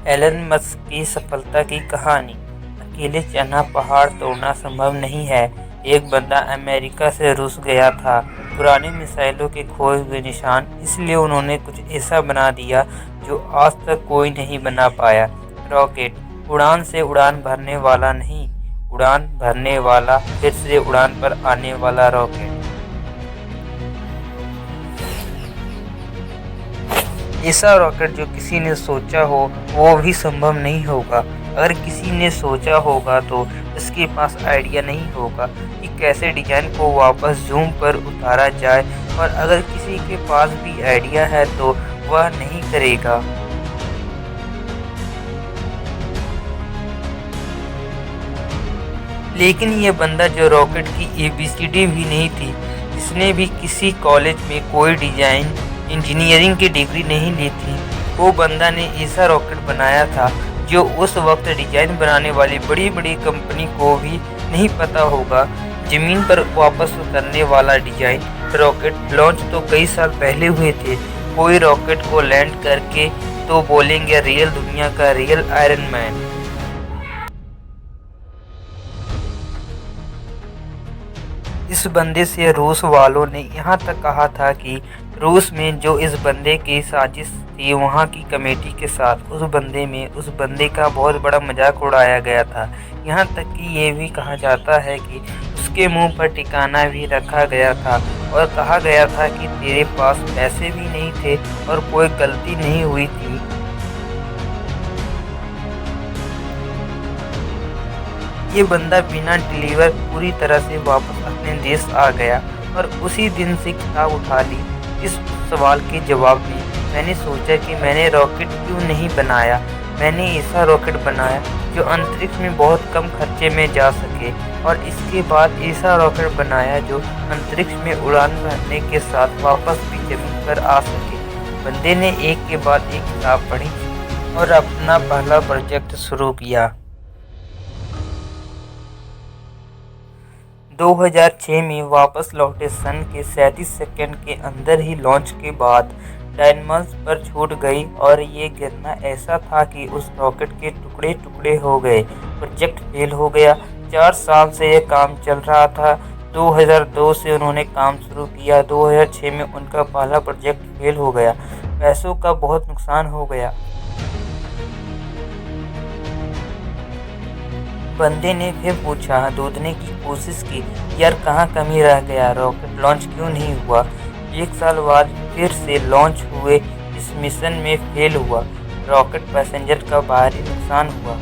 Elon Musk की सफलता की कहानी। अकेले चढ़ना पहाड़ तोड़ना संभव नहीं है। एक बंदा अमेरिका से रूस गया था, पुरानी मिसाइलों के खोए हुए निशान, इसलिए उन्होंने कुछ ऐसा बना दिया जो आज तक कोई नहीं बना पाया। रॉकेट। उड़ान से उड़ान भरने वाला नहीं, उड़ान भरने वाला, फिर से उड़ान पर आने वाला रॉकेट। ऐसा रॉकेट जो किसी ने सोचा हो वो भी संभव नहीं होगा। अगर किसी ने सोचा होगा तो उसके पास आइडिया नहीं होगा कि कैसे डिजाइन को वापस जूम पर उतारा जाए, और अगर किसी के पास भी आइडिया है तो वह नहीं करेगा। लेकिन ये बंदा जो रॉकेट की ABCD भी नहीं थी, इसने भी किसी कॉलेज में कोई डिजाइन इंजीनियरिंग की डिग्री नहीं ली थी, वो बंदा ने ऐसा रॉकेट बनाया था जो उस वक्त डिजाइन बनाने वाली बड़ी बड़ी कंपनी को भी नहीं पता होगा। जमीन पर वापस उतरने वाला डिजाइन रॉकेट लॉन्च तो कई साल पहले हुए थे। कोई रॉकेट को लैंड करके तो बोलेंगे रियल दुनिया का रियल आयरन मैन। इस बंदे से रूस वालों ने यहाँ तक कहा था कि रूस में जो इस बंदे की साजिश थी, वहाँ की कमेटी के साथ उस बंदे का बहुत बड़ा मजाक उड़ाया गया था। यहाँ तक कि ये भी कहा जाता है कि उसके मुंह पर ठिकाना भी रखा गया था और कहा गया था कि तेरे पास पैसे भी नहीं थे और कोई गलती नहीं हुई थी। ये बंदा बिना डिलीवर पूरी तरह से वापस अपने देश आ गया और उसी दिन से किताब उठा ली। इस सवाल के जवाब में मैंने सोचा कि मैंने रॉकेट क्यों नहीं बनाया। मैंने ऐसा रॉकेट बनाया जो अंतरिक्ष में बहुत कम खर्चे में जा सके, और इसके बाद ऐसा रॉकेट बनाया जो अंतरिक्ष में उड़ान भरने के साथ वापस भी जमीन पर आ सके। बंदे ने एक के बाद एक किताब पढ़ी और अपना पहला प्रोजेक्ट शुरू किया। 2006 में वापस लौटे सन के 37 सेकंड के अंदर ही लॉन्च के बाद डायनामोस पर छूट गई और ये गिरना ऐसा था कि उस रॉकेट के टुकड़े टुकड़े हो गए। प्रोजेक्ट फेल हो गया। 4 साल से यह काम चल रहा था। 2002 से उन्होंने काम शुरू किया। 2006 में उनका पहला प्रोजेक्ट फेल हो गया। पैसों का बहुत नुकसान हो गया। बंदे ने फिर पूछा, ढूंढने की कोशिश की, यार कहाँ कमी रह गया, रॉकेट लॉन्च क्यों नहीं हुआ। 1 साल बाद फिर से लॉन्च हुए इस मिशन में फेल हुआ। रॉकेट पैसेंजर का भारी नुकसान हुआ।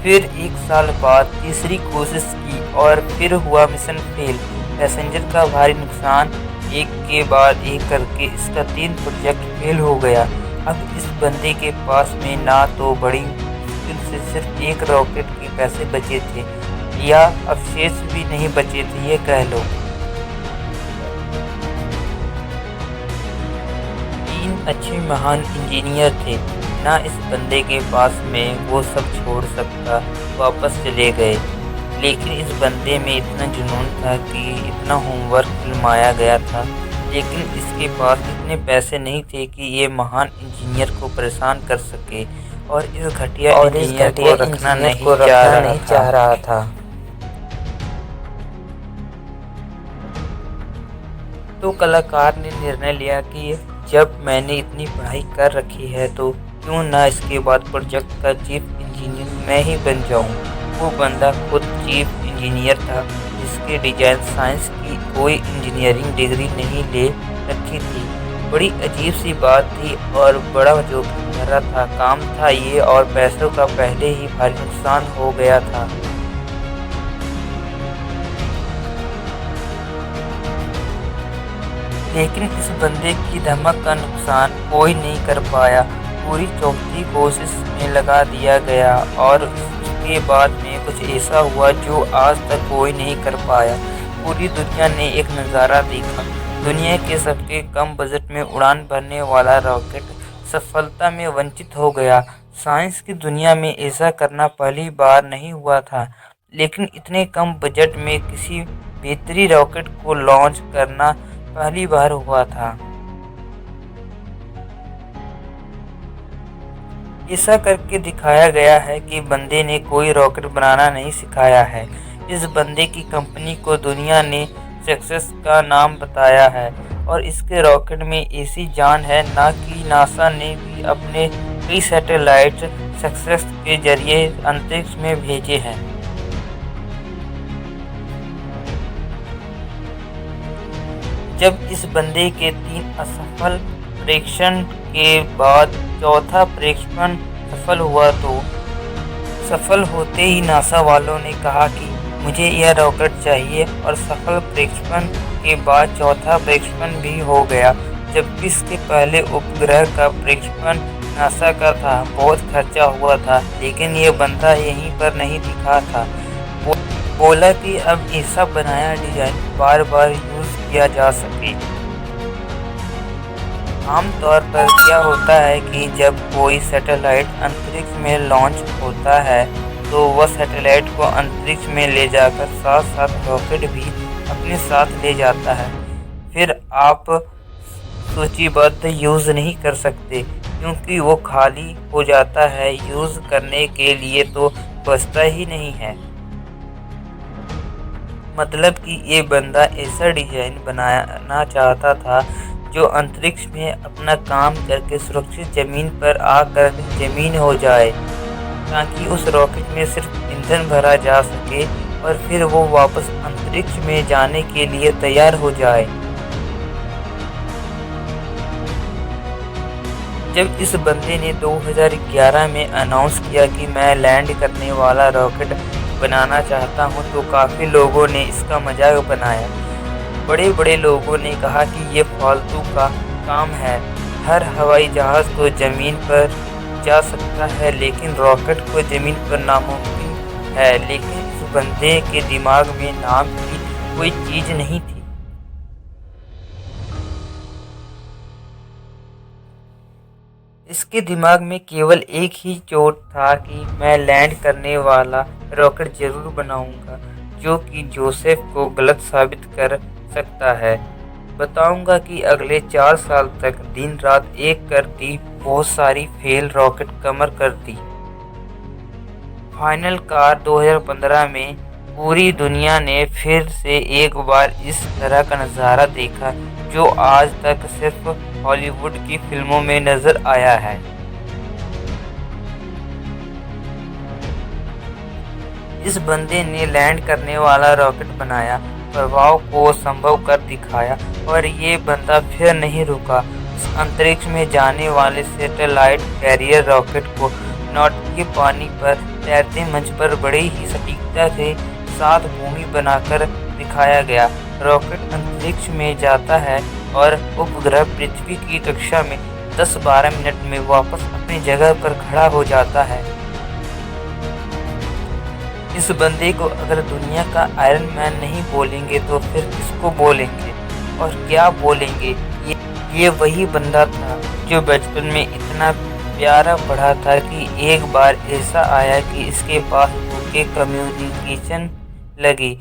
फिर 1 साल बाद तीसरी कोशिश की और फिर हुआ मिशन फेल, पैसेंजर का भारी नुकसान। एक के बाद एक करके इसका 3 प्रोजेक्ट फेल हो गया। अब इस बंदे के पास में ना तो बड़ी मुश्किल से सिर्फ एक रॉकेट के पैसे बचे थे, या अवशेष भी नहीं बचे थे, ये कह लो। 3 अच्छे महान इंजीनियर थे। ना इस बंदे के पास में वो सब छोड़ सकता, वापस चले गए। लेकिन इस बंदे में इतना जुनून था कि इतना होमवर्क फिल्माया गया था, लेकिन इसके पास इतने पैसे नहीं थे कि ये महान इंजीनियर को परेशान कर सके, और इस घटिया इंजीनियर को रखना नहीं चाह रहा था। तो कलाकार ने निर्णय लिया कि जब मैंने इतनी पढ़ाई कर रखी है तो क्यों ना इसके बाद प्रोजेक्ट का चीफ इंजीनियर मैं ही बन जाऊं। वो बंदा खुद चीफ इंजीनियर था, जिसके डिजाइन साइंस की कोई इंजीनियरिंग डिग्री नहीं ले रखी थी। बड़ी अजीब सी बात थी और बड़ा जोखिम भरा था काम था ये, और पैसों का पहले ही भारी नुकसान हो गया था। लेकिन इस बंदे की धमक का नुकसान कोई नहीं कर पाया। पूरी चौथी कोशिश में लगा दिया गया और उसके बाद में कुछ ऐसा हुआ जो आज तक कोई नहीं कर पाया। पूरी दुनिया ने एक नज़ारा देखा। दुनिया के सबसे कम बजट में उड़ान भरने वाला रॉकेट सफलता में वंचित हो गया। साइंस की दुनिया में ऐसा करना पहली बार नहीं हुआ था, लेकिन इतने कम बजट में किसी भीतरी रॉकेट को लॉन्च करना पहली बार हुआ था। ऐसा करके दिखाया गया है कि बंदे ने कोई रॉकेट बनाना नहीं सिखाया है। इस बंदे की कंपनी को दुनिया ने सक्सेस का नाम बताया है और इसके रॉकेट में ऐसी जान है ना कि नासा ने भी अपने कई सैटेलाइट सक्सेस के जरिए अंतरिक्ष में भेजे हैं। जब इस बंदे के 3 असफल परीक्षण के बाद चौथा परीक्षण सफल हुआ तो सफल होते ही नासा वालों ने कहा कि मुझे यह रॉकेट चाहिए और सफल परीक्षण के बाद चौथा परीक्षण भी हो गया। जबकि इसके पहले उपग्रह का परीक्षण नासा का था, बहुत खर्चा हुआ था, लेकिन यह बंदा यहीं पर नहीं दिखा था। बोला कि अब ऐसा बनाया डिजाइन बार बार यूज किया जा सके। आमतौर पर क्या होता है कि जब कोई सैटेलाइट अंतरिक्ष में लॉन्च होता है तो वह सैटेलाइट को अंतरिक्ष में ले जाकर साथ साथ रॉकेट भी अपने साथ ले जाता है। फिर आप सूचीबद्ध यूज़ नहीं कर सकते क्योंकि वो खाली हो जाता है, यूज़ करने के लिए तो बचता ही नहीं है। मतलब कि ये बंदा ऐसा डिजाइन बनाना चाहता था जो अंतरिक्ष में अपना काम करके सुरक्षित ज़मीन पर आकर ज़मीन हो जाए, ताकि उस रॉकेट में सिर्फ ईंधन भरा जा सके और फिर वो वापस अंतरिक्ष में जाने के लिए तैयार हो जाए। जब इस बंदे ने 2011 में अनाउंस किया कि मैं लैंड करने वाला रॉकेट बनाना चाहता हूं, तो काफ़ी लोगों ने इसका मजाक बनाया। बड़े बड़े लोगों ने कहा कि ये फालतू का काम है, हर हवाई जहाज़ तो ज़मीन पर जा सकता है लेकिन रॉकेट को ज़मीन पर नामुमकिन है। लेकिन इस बंदे के दिमाग में नाम की कोई चीज़ नहीं थी। इसके दिमाग में केवल एक ही चोट था कि मैं लैंड करने वाला रॉकेट जरूर बनाऊंगा जो कि जोसेफ को गलत साबित कर सकता है। बताऊंगा कि अगले 4 साल तक दिन रात एक करती बहुत सारी फेल रॉकेट कमर कर दी। फाइनल कार 2015 में पूरी दुनिया ने फिर से एक बार इस तरह का नज़ारा देखा जो आज तक सिर्फ हॉलीवुड की फिल्मों में नजर आया है। इस बंदे ने लैंड करने वाला रॉकेट बनाया, प्रभाव को संभव कर दिखाया और ये बंदा फिर नहीं रुका। इस अंतरिक्ष में जाने वाले सैटेलाइट कैरियर रॉकेट को नाटकीय पानी पर तैरते मंच पर बड़ी ही सटीकता के साथ भूमि बनाकर दिखाया गया। रॉकेट अंतरिक्ष में जाता है और उपग्रह पृथ्वी की कक्षा में 10-12 मिनट में वापस अपनी जगह पर खड़ा हो जाता है। इस बंदे को अगर दुनिया का आयरन मैन नहीं बोलेंगे तो फिर किसको बोलेंगे और क्या बोलेंगे। ये वही बंदा था जो बचपन में इतना प्यारा पढ़ा था कि एक बार ऐसा आया कि इसके पास बुके कम्युनिकेशन लगी,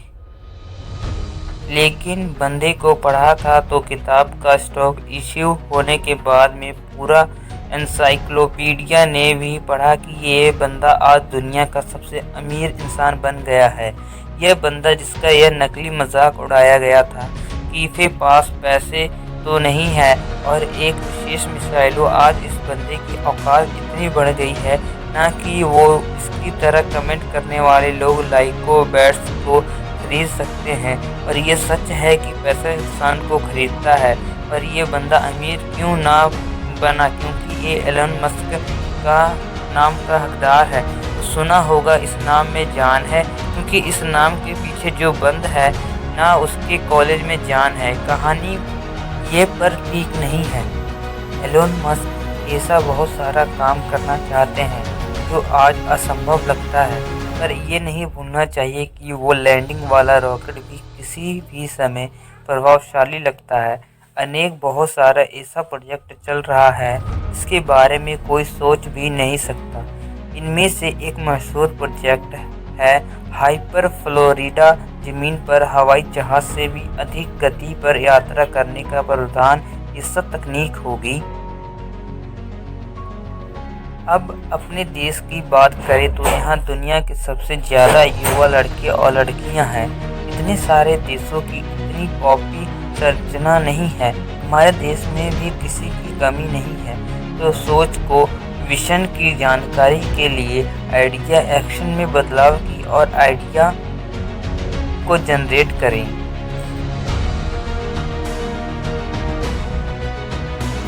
लेकिन बंदे को पढ़ा था तो किताब का स्टॉक इश्यू होने के बाद में पूरा एनसाइक्लोपीडिया ने भी पढ़ा कि ये बंदा आज दुनिया का सबसे अमीर इंसान बन गया है। यह बंदा जिसका यह नकली मजाक उड़ाया गया था कि इसके पास पैसे तो नहीं है और एक विशेष मिसाइलों, आज इस बंदे की औकात इतनी बढ़ गई है ना कि वो इसकी तरह कमेंट करने वाले लोग लाइको बैट्स को खरीद सकते हैं। और ये सच है कि पैसा इंसान को खरीदता है। और ये बंदा अमीर क्यों ना बना, क्योंकि ये एलन मस्क का नाम का हकदार है। तो सुना होगा इस नाम में जान है, क्योंकि इस नाम के पीछे जो बंद है ना उसके कॉलेज में जान है। कहानी ये पर ठीक नहीं है। एलन मस्क ऐसा बहुत सारा काम करना चाहते हैं जो आज असंभव लगता है, पर ये नहीं भूलना चाहिए कि वो लैंडिंग वाला रॉकेट भी किसी भी समय प्रभावशाली लगता है। अनेक बहुत सारा ऐसा प्रोजेक्ट चल रहा है इसके बारे में कोई सोच भी नहीं सकता। इनमें से एक मशहूर प्रोजेक्ट है हाइपर फ्लोरिडा, जमीन पर हवाई जहाज से भी अधिक गति पर यात्रा करने का प्रावधान। इस तकनीक होगी अब अपने देश की बात करें तो यहाँ दुनिया के सबसे ज़्यादा युवा लड़के और लड़कियाँ हैं। इतने सारे देशों की इतनी पॉपी संरचना नहीं है। हमारे देश में भी किसी की कमी नहीं है। तो सोच को विजन की जानकारी के लिए आइडिया एक्शन में बदलाव की और आइडिया को जनरेट करें।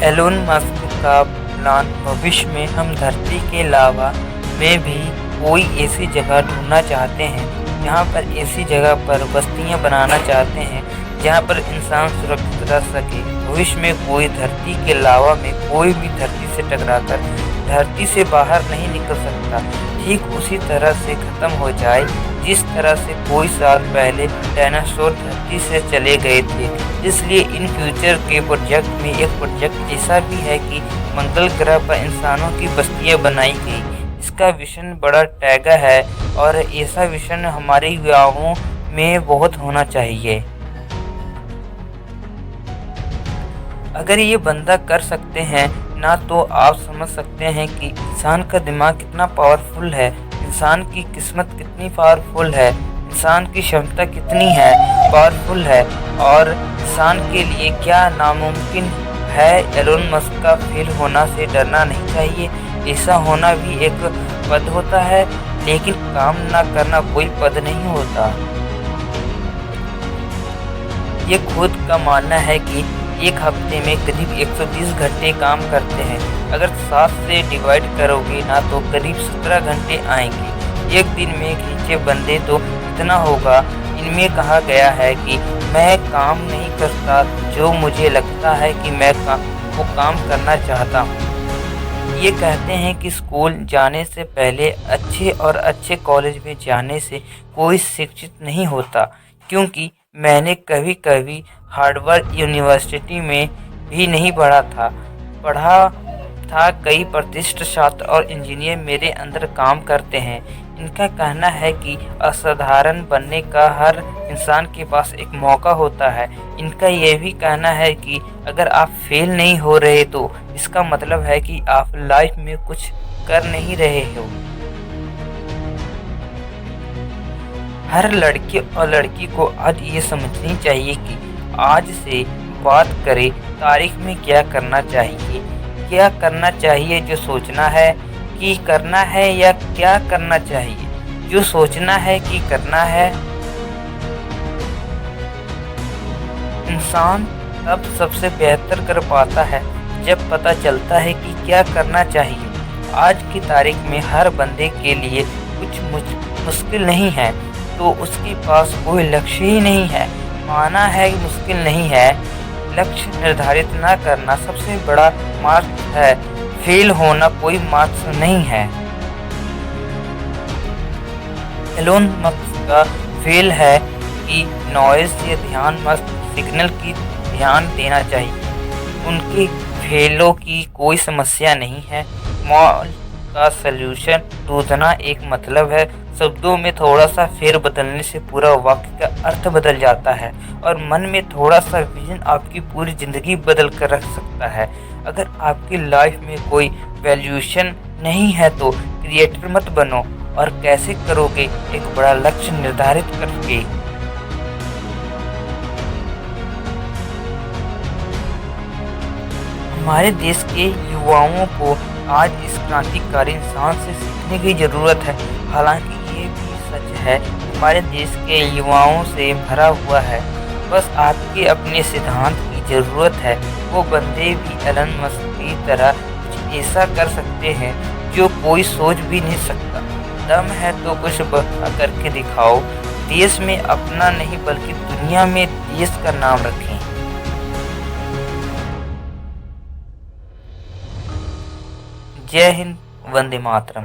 एलोन मस्क का प्लान भविष्य में हम धरती के अलावा में भी कोई ऐसी जगह ढूंढना चाहते हैं जहां पर ऐसी जगह पर बस्तियां बनाना चाहते हैं जहां पर इंसान सुरक्षित रह सके। भविष्य में कोई धरती के अलावा में कोई भी धरती से टकराकर धरती से बाहर नहीं निकल सकता। ठीक उसी तरह से खत्म हो जाए जिस तरह से कोई साल पहले डायनासोर धरती से चले गए थे। इसलिए इन फ्यूचर के प्रोजेक्ट में एक प्रोजेक्ट ऐसा भी है कि मंगल ग्रह पर इंसानों की बस्तियां बनाई गई। इसका विजन बड़ा टैगा है और ऐसा विजन हमारे युवाओं में बहुत होना चाहिए। अगर ये बंदा कर सकते हैं ना तो आप समझ सकते हैं कि इंसान का दिमाग कितना पावरफुल है, इंसान की किस्मत कितनी पावरफुल है, इंसान की क्षमता कितनी है पावरफुल है और इंसान के लिए क्या नामुमकिन है। एलोन मस्क का फेल होना से डरना नहीं चाहिए। ऐसा होना भी एक पद होता है, लेकिन काम ना करना कोई पद नहीं होता। ये खुद का मानना है कि एक हफ्ते में करीब 120 घंटे काम करते हैं। अगर 7 से डिवाइड करोगे ना तो करीब 17 घंटे आएंगे। एक दिन में खींचे बंदे तो इतना होगा। इनमें कहा गया है कि मैं काम नहीं करता जो मुझे लगता है कि मैं वो काम करना चाहता हूँ। ये कहते हैं कि स्कूल जाने से पहले अच्छे और अच्छे कॉलेज में जाने से कोई शिक्षित नहीं होता, क्योंकि मैंने कभी कभी हार्वर्ड यूनिवर्सिटी में भी नहीं पढ़ा था। कई प्रतिष्ठित छात्र और इंजीनियर मेरे अंदर काम करते हैं। इनका कहना है कि असाधारण बनने का हर इंसान के पास एक मौका होता है। इनका यह भी कहना है कि अगर आप फेल नहीं हो रहे तो इसका मतलब है कि आप लाइफ में कुछ कर नहीं रहे हो। हर लड़के और लड़की को आज ये समझनी चाहिए कि आज से बात करें तारीख में क्या करना चाहिए। क्या करना चाहिए जो सोचना है कि करना है या क्या करना चाहिए जो सोचना है कि करना है। इंसान तब सबसे बेहतर कर पाता है जब पता चलता है कि क्या करना चाहिए। आज की तारीख में हर बंदे के लिए कुछ मुश्किल नहीं है तो उसके पास कोई लक्ष्य ही नहीं है। माना है कि मुश्किल नहीं है, लक्ष्य निर्धारित ना करना सबसे बड़ा मार्क्स है। फेल होना कोई मार्क्स नहीं है। एलोन मस्क का फेल है कि नॉइज से ध्यान मस्त सिग्नल की ध्यान देना चाहिए। उनके फेलों की कोई समस्या नहीं है। मॉल का सल्यूशन ढूंढना एक मतलब है। शब्दों में थोड़ा सा फेर बदलने से पूरा वाक्य का अर्थ बदल जाता है और मन में थोड़ा सा विजन आपकी पूरी जिंदगी बदल कर रख सकता है। अगर आपकी लाइफ में कोई वैल्यूएशन नहीं है तो क्रिएटर मत बनो। और कैसे करोगे? एक बड़ा लक्ष्य निर्धारित करके। हमारे देश के युवाओं को आज इस क्रांतिकारी इंसान से सीखने की जरूरत है। हालांकि ये भी सच है हमारे देश के युवाओं से भरा हुआ है। बस आपके अपने सिद्धांत की जरूरत है। वो बंदे भी एलन मस्क की तरह कुछ ऐसा कर सकते हैं जो कोई सोच भी नहीं सकता। दम है तो कुछ बड़ा करके दिखाओ। देश में अपना नहीं बल्कि दुनिया में देश का नाम रखें। जय हिंद, वंदे मातरम।